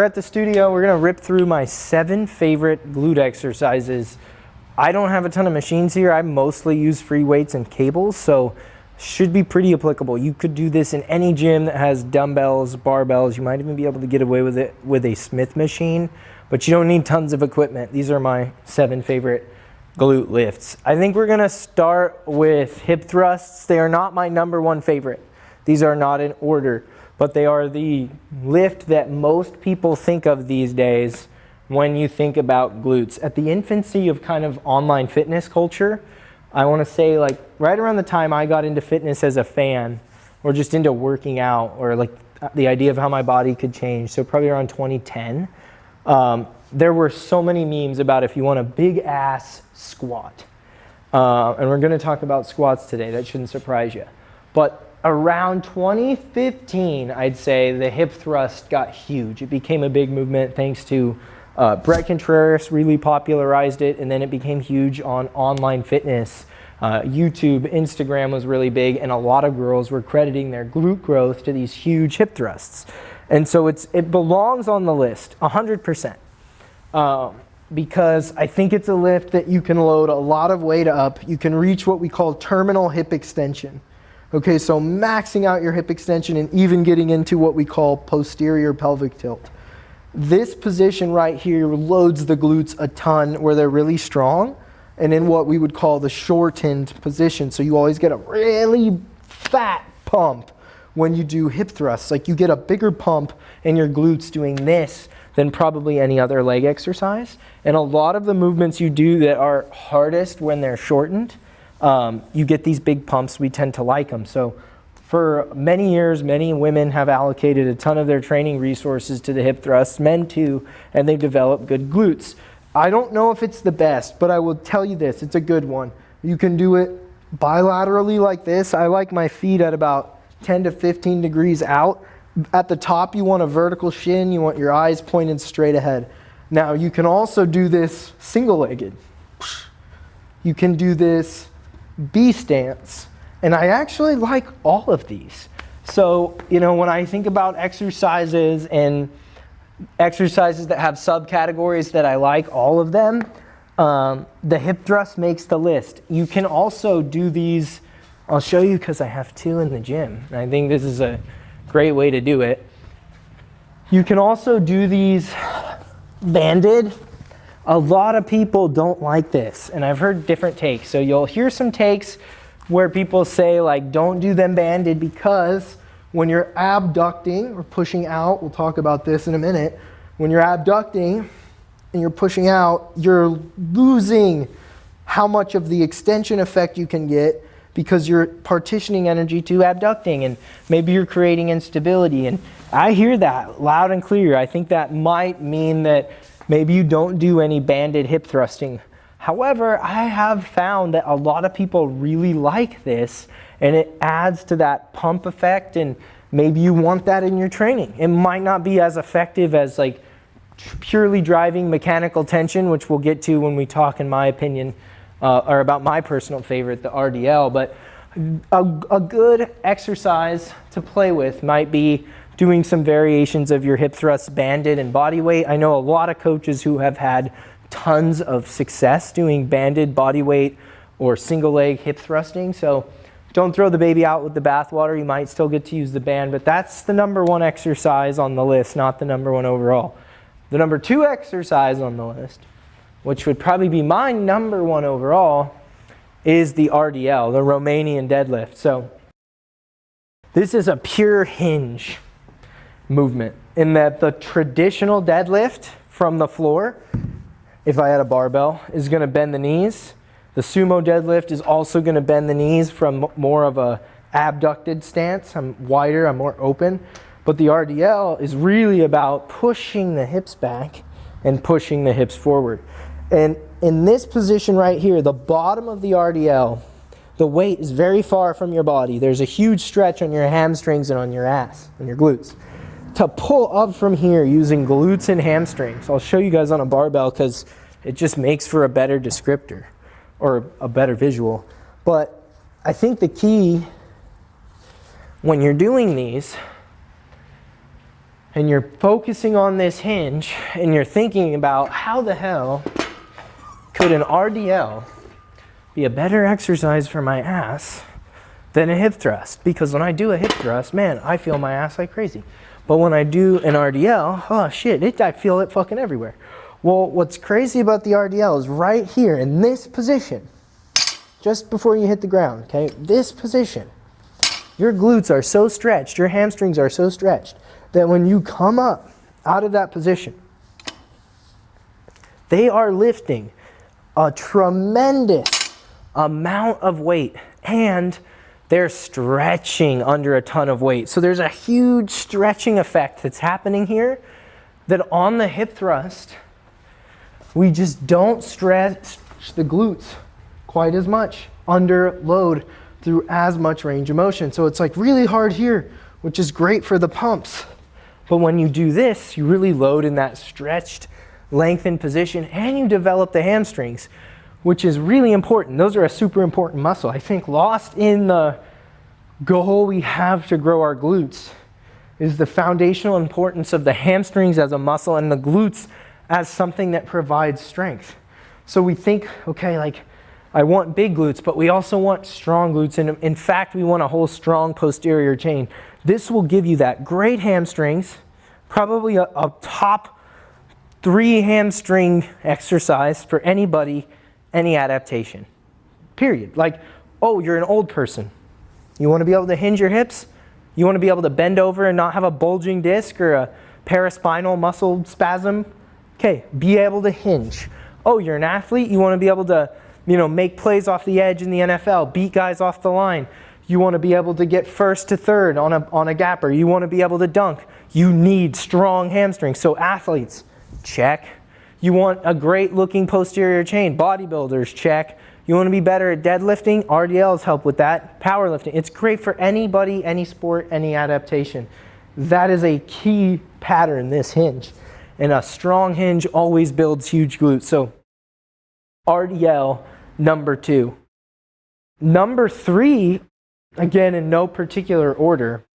we're at the studio. We're gonna rip through my 7 favorite glute exercises. I don't have a ton of machines here. I mostly use free weights and cables, so should be pretty applicable. You could do this in any gym that has dumbbells, barbells. You might even be able to get away with it with a Smith machine, but you don't need tons of equipment. These are my 7 favorite glute lifts. I think we're gonna start with hip thrusts. They are not my #1 favorite. These are not in order, but they are the lift that most people think of these days when you think about glutes. At the infancy of kind of online fitness culture, I want to say like right around the time I got into fitness as a fan, or just into working out, or like the idea of how my body could change, so probably around 2010, there were so many memes about if you want a big ass squat. And we're going to talk about squats today. That shouldn't surprise you. But around 2015, I'd say the hip thrust got huge. It became a big movement thanks to Brett Contreras really popularized it, and then it became huge on online fitness. YouTube, Instagram was really big, and a lot of girls were crediting their glute growth to these huge hip thrusts. And so it belongs on the list, 100%. Because I think it's a lift that you can load a lot of weight up. You can reach what we call terminal hip extension. Okay, so maxing out your hip extension and even getting into what we call posterior pelvic tilt. This position right here loads the glutes a ton where they're really strong, and in what we would call the shortened position. So you always get a really fat pump when you do hip thrusts. Like you get a bigger pump in your glutes doing this than probably any other leg exercise. And a lot of the movements you do that are hardest when they're shortened, you get these big pumps. We tend to like them. So for many years, many women have allocated a ton of their training resources to the hip thrusts, men too, and they've developed good glutes. I don't know if it's the best, but I will tell you this, it's a good one. You can do it bilaterally like this. I like my feet at about 10 to 15 degrees out. At the top, you want a vertical shin. You want your eyes pointed straight ahead. Now, you can also do this single-legged. You can do this B stance. And I actually like all of these. So, you know, when I think about exercises and exercises that have subcategories that I like, all of them, the hip thrust makes the list. You can also do these, I'll show you because I have 2 in the gym. And I think this is a great way to do it. You can also do these banded. A lot of people don't like this, and I've heard different takes. So you'll hear some takes where people say like, don't do them banded because when you're abducting or pushing out, we'll talk about this in a minute, when you're abducting and you're pushing out, you're losing how much of the extension effect you can get because you're partitioning energy to abducting, and maybe you're creating instability. And I hear that loud and clear. I think that might mean that maybe you don't do any banded hip thrusting. However, I have found that a lot of people really like this, and it adds to that pump effect, and maybe you want that in your training. It might not be as effective as like purely driving mechanical tension, which we'll get to when we talk, in my opinion, or about my personal favorite, the RDL. But a good exercise to play with might be doing some variations of your hip thrusts banded and body weight. I know a lot of coaches who have had tons of success doing banded body weight or single leg hip thrusting. So don't throw the baby out with the bathwater. You might still get to use the band, but that's the #1 exercise on the list, not the #1 overall. The #2 exercise on the list, which would probably be my #1 overall, is the RDL, the Romanian deadlift. So this is a pure hinge movement in that the traditional deadlift from the floor, if I had a barbell, is going to bend the knees. The sumo deadlift is also going to bend the knees from more of a abducted stance. I'm wider, I'm more open. But the RDL is really about pushing the hips back and pushing the hips forward. And in this position right here, the bottom of the RDL, the weight is very far from your body. There's a huge stretch on your hamstrings and on your ass, on your glutes. To pull up from here using glutes and hamstrings, I'll show you guys on a barbell because it just makes for a better descriptor or a better visual. But I think the key when you're doing these and you're focusing on this hinge and you're thinking about how the hell could an RDL be a better exercise for my ass than a hip thrust? Because when I do a hip thrust, man, I feel my ass like crazy. But when I do an RDL, oh shit, I feel it fucking everywhere. Well, what's crazy about the RDL is right here in this position, just before you hit the ground, okay? This position, your glutes are so stretched, your hamstrings are so stretched, that when you come up out of that position, they are lifting a tremendous amount of weight, and they're stretching under a ton of weight. So there's a huge stretching effect that's happening here that on the hip thrust, we just don't stretch the glutes quite as much under load through as much range of motion. So it's like really hard here, which is great for the pumps. But when you do this, you really load in that stretched, lengthened position, and you develop the hamstrings, which is really important. Those are a super important muscle. I think lost in the goal we have to grow our glutes is the foundational importance of the hamstrings as a muscle and the glutes as something that provides strength. So we think, okay, like I want big glutes, but we also want strong glutes. And in fact, we want a whole strong posterior chain. This will give you that great hamstrings, probably a top 3 hamstring exercise for anybody, any adaptation, period. Like, oh, you're an old person. You want to be able to hinge your hips? You want to be able to bend over and not have a bulging disc or a paraspinal muscle spasm? Okay, be able to hinge. Oh, you're an athlete? You want to be able to, make plays off the edge in the NFL, beat guys off the line. You want to be able to get first to third on a gapper. You want to be able to dunk. You need strong hamstrings. So athletes, check. You want a great looking posterior chain. Bodybuilders, check. You want to be better at deadlifting? RDLs help with that. Powerlifting. It's great for anybody, any sport, any adaptation. That is a key pattern, this hinge. And a strong hinge always builds huge glutes. So RDL, number 2. Number 3, again, in no particular order,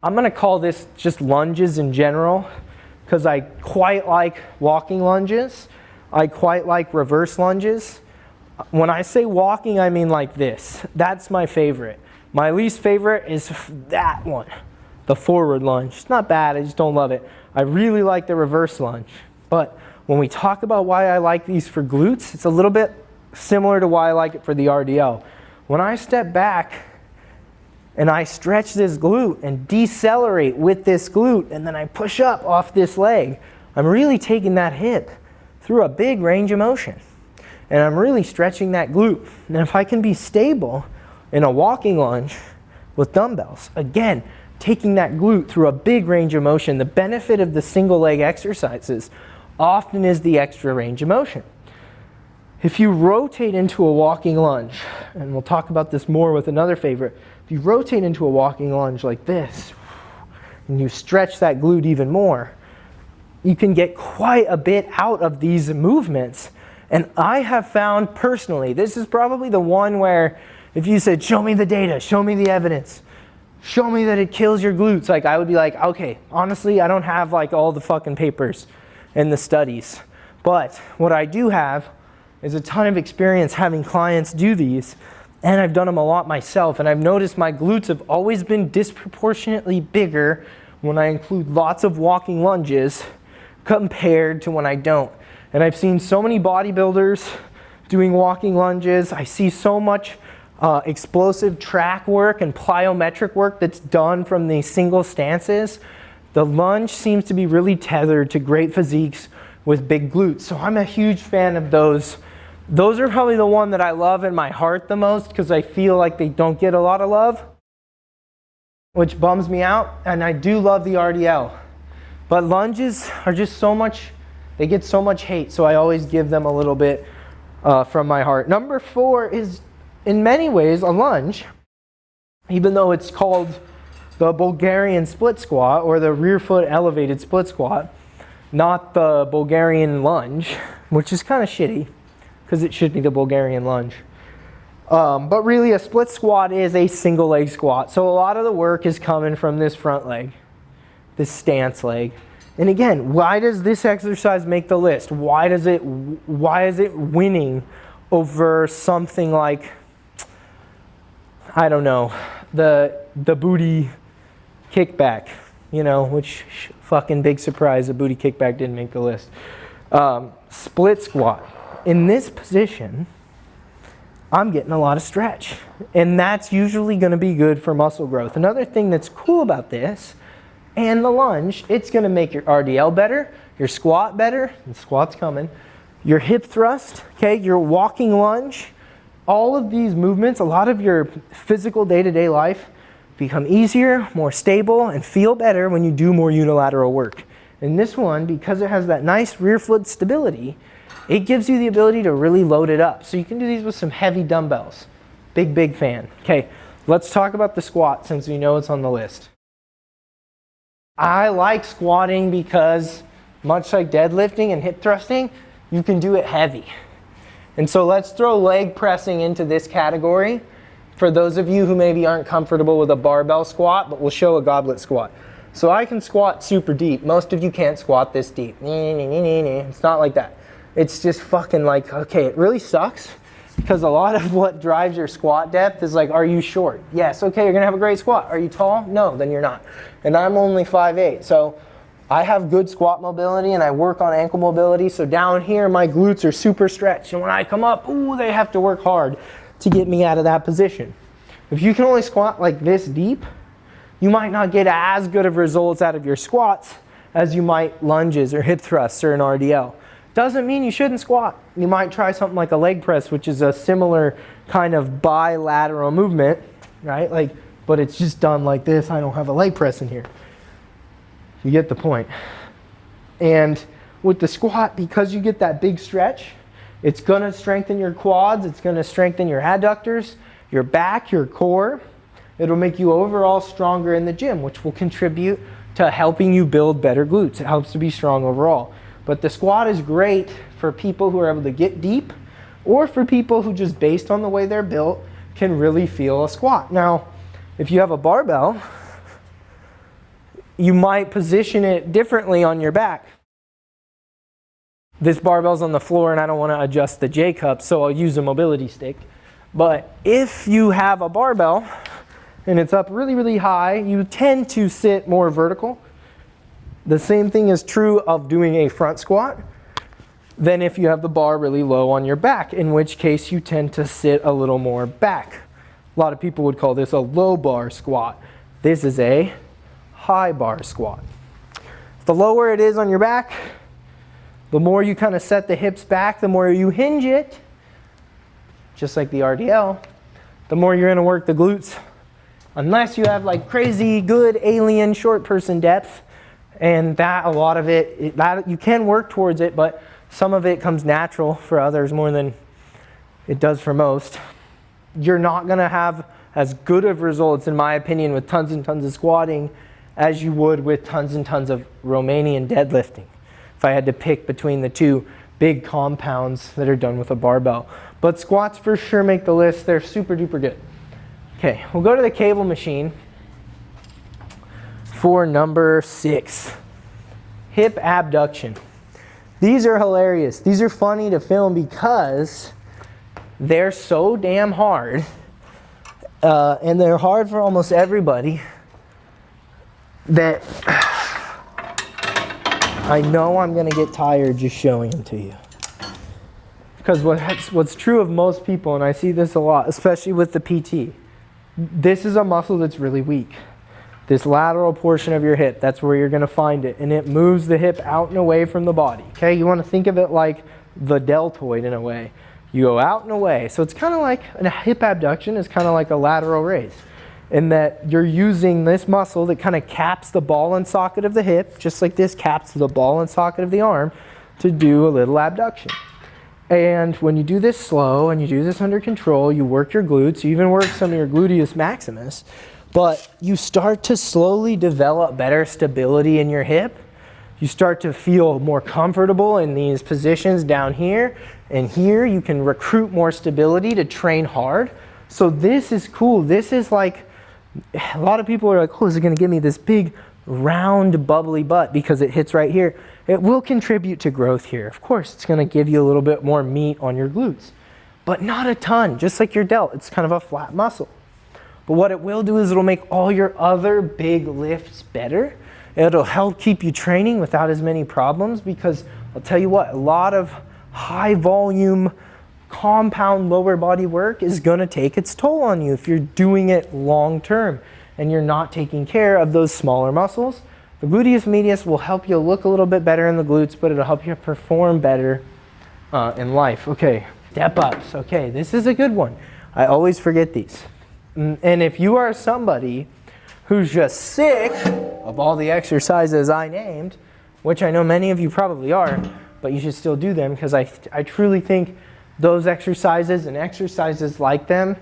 I'm going to call this just lunges in general, because I quite like walking lunges. I quite like reverse lunges. When I say walking, I mean like this. That's my favorite. My least favorite is that one, the forward lunge. It's not bad, I just don't love it. I really like the reverse lunge. But when we talk about why I like these for glutes, it's a little bit similar to why I like it for the RDL. When I step back and I stretch this glute and decelerate with this glute, and then I push up off this leg, I'm really taking that hip through a big range of motion. And I'm really stretching that glute. And if I can be stable in a walking lunge with dumbbells, again, taking that glute through a big range of motion, the benefit of the single leg exercises often is the extra range of motion. If you rotate into a walking lunge, and we'll talk about this more with another favorite, if you rotate into a walking lunge like this, and you stretch that glute even more, you can get quite a bit out of these movements. And I have found personally, this is probably the one where if you said, show me the data, show me the evidence, show me that it kills your glutes, like I would be like, okay, honestly, I don't have like all the fucking papers and the studies. But what I do have is a ton of experience having clients do these, and I've done them a lot myself, and I've noticed my glutes have always been disproportionately bigger when I include lots of walking lunges compared to when I don't. And I've seen so many bodybuilders doing walking lunges. I see so much explosive track work and plyometric work that's done from these single stances. The lunge seems to be really tethered to great physiques with big glutes. So I'm a huge fan of those. Those are probably the one that I love in my heart the most, because I feel like they don't get a lot of love, which bums me out. And I do love the RDL. But lunges are just so much, they get so much hate, so I always give them a little bit from my heart. Number 4 is, in many ways, a lunge, even though it's called the Bulgarian split squat or the rear foot elevated split squat, not the Bulgarian lunge, which is kind of shitty, because it should be the Bulgarian lunge. But really, a split squat is a single leg squat, so a lot of the work is coming from this front leg. this stance leg. And again, why does this exercise make the list? Why is it winning over something like, I don't know, the booty kickback, you know, which fucking big surprise, the booty kickback didn't make the list. Split squat. In this position, I'm getting a lot of stretch, and that's usually going to be good for muscle growth. Another thing that's cool about this and the lunge, it's going to make your RDL better, your squat better, and squat's coming, your hip thrust, okay, your walking lunge. All of these movements, a lot of your physical day-to-day life become easier, more stable, and feel better when you do more unilateral work. And this one, because it has that nice rear foot stability, it gives you the ability to really load it up. So you can do these with some heavy dumbbells. Big fan. Okay, let's talk about the squat since we know it's on the list. I like squatting because, much like deadlifting and hip thrusting, you can do it heavy. And so let's throw leg pressing into this category for those of you who maybe aren't comfortable with a barbell squat, but we'll show a goblet squat. So I can squat super deep. Most of you can't squat this deep. It's not like that. It's just fucking like, okay, it really sucks because a lot of what drives your squat depth is like, are you short? Yes, okay, you're gonna have a great squat. Are you tall? No, then you're not. And I'm only 5'8", so I have good squat mobility and I work on ankle mobility. So down here, my glutes are super stretched. And when I come up, ooh, they have to work hard to get me out of that position. If you can only squat like this deep, you might not get as good of results out of your squats as you might lunges or hip thrusts or an RDL. Doesn't mean you shouldn't squat. You might try something like a leg press, which is a similar kind of bilateral movement, right? Like, but it's just done like this. I don't have a leg press in here. You get the point. And with the squat, because you get that big stretch, it's gonna strengthen your quads, it's gonna strengthen your adductors, your back, your core. It'll make you overall stronger in the gym, which will contribute to helping you build better glutes. It helps to be strong overall. But the squat is great for people who are able to get deep, or for people who just based on the way they're built can really feel a squat. Now, if you have a barbell, you might position it differently on your back. This barbell's on the floor and I don't want to adjust the J-cup, so I'll use a mobility stick. But if you have a barbell and it's up really high, you tend to sit more vertical. The same thing is true of doing a front squat than if you have the bar really low on your back, in which case you tend to sit a little more back. A lot of people would call this a low bar squat. This is a high bar squat. The lower it is on your back, the more you kind of set the hips back, the more you hinge it, just like the RDL, the more you're gonna work the glutes. Unless you have like crazy good alien short person depth, and that a lot of it, that you can work towards it, but some of it comes natural for others more than it does for most. You're not gonna have as good of results, in my opinion, with tons and tons of squatting as you would with tons and tons of Romanian deadlifting, if I had to pick between the two big compounds that are done with a barbell. But squats for sure make the list. They're super duper good. Okay, we'll go to the cable machine for number 6, hip abduction. These are hilarious. These are funny to film because they're so damn hard, and they're hard for almost everybody, that I know I'm gonna get tired just showing them to you. Because what's true of most people, and I see this a lot, especially with the PT, this is a muscle that's really weak. This lateral portion of your hip, that's where you're gonna find it, and it moves the hip out and away from the body, okay? You wanna think of it like the deltoid in a way. You go out and away. So it's kind of like, a hip abduction is kind of like a lateral raise, in that you're using this muscle that kind of caps the ball and socket of the hip, just like this caps the ball and socket of the arm, to do a little abduction. And when you do this slow and you do this under control, you work your glutes, you even work some of your gluteus maximus, but you start to slowly develop better stability in your hip. You start to feel more comfortable in these positions down here and here. You can recruit more stability to train hard. So this is cool. This is like, a lot of people are like, oh, is it gonna give me this big round, bubbly butt because it hits right here, it will contribute to growth here. Of course, it's going to give you a little bit more meat on your glutes, but not a ton, just like your delt. It's kind of a flat muscle. But what it will do is it'll make all your other big lifts better. It'll help keep you training without as many problems because I'll tell you what, a lot of high volume compound lower body work is going to take its toll on you if you're doing it long term and you're not taking care of those smaller muscles. The gluteus medius will help you look a little bit better in the glutes, but it'll help you perform better in life. Okay, step ups. Okay, this is a good one. I always forget these. And if you are somebody who's just sick of all the exercises I named, which I know many of you probably are, but you should still do them because I truly think those exercises and exercises like them,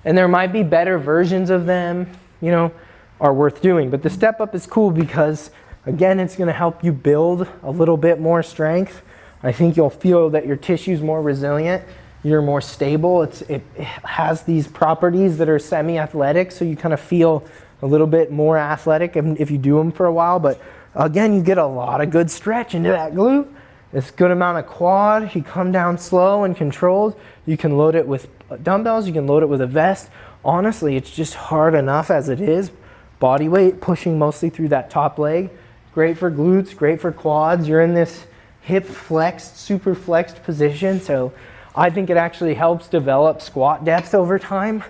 and there might be better versions of them, you know, are worth doing. But the step up is cool because, again, it's going to help you build a little bit more strength. I think you'll feel that your tissue's more resilient, you're more stable. It has these properties that are semi-athletic, so you kind of feel a little bit more athletic if you do them for a while. But again, you get a lot of good stretch into that glute. It's a good amount of quad. You come down slow and controlled. You can load it with dumbbells. You can load it with a vest. Honestly, it's just hard enough as it is. Body weight pushing mostly through that top leg. Great for glutes, great for quads. You're in this hip flexed, super flexed position. So I think it actually helps develop squat depth over time.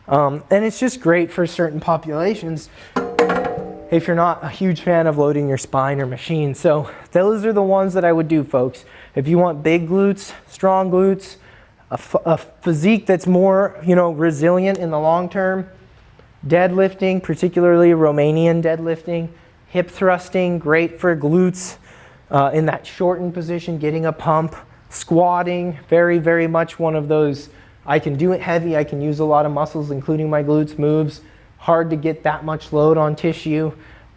And it's just great for certain populations if you're not a huge fan of loading your spine or machine. So those are the ones that I would do, folks. If you want big glutes, strong glutes, a physique that's more, you know, resilient in the long term, deadlifting, particularly Romanian deadlifting, hip thrusting, great for glutes in that shortened position, getting a pump, squatting, very, very much one of those, I can do it heavy, I can use a lot of muscles, including my glutes moves. Hard to get that much load on tissue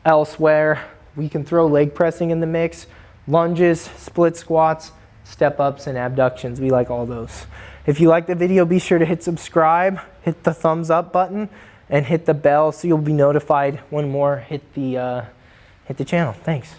elsewhere. We can throw leg pressing in the mix, lunges, split squats, step ups, and abductions. We like all those. If you like the video, be sure to hit subscribe, hit the thumbs up button, and hit the bell so you'll be notified when more hit the channel. Thanks.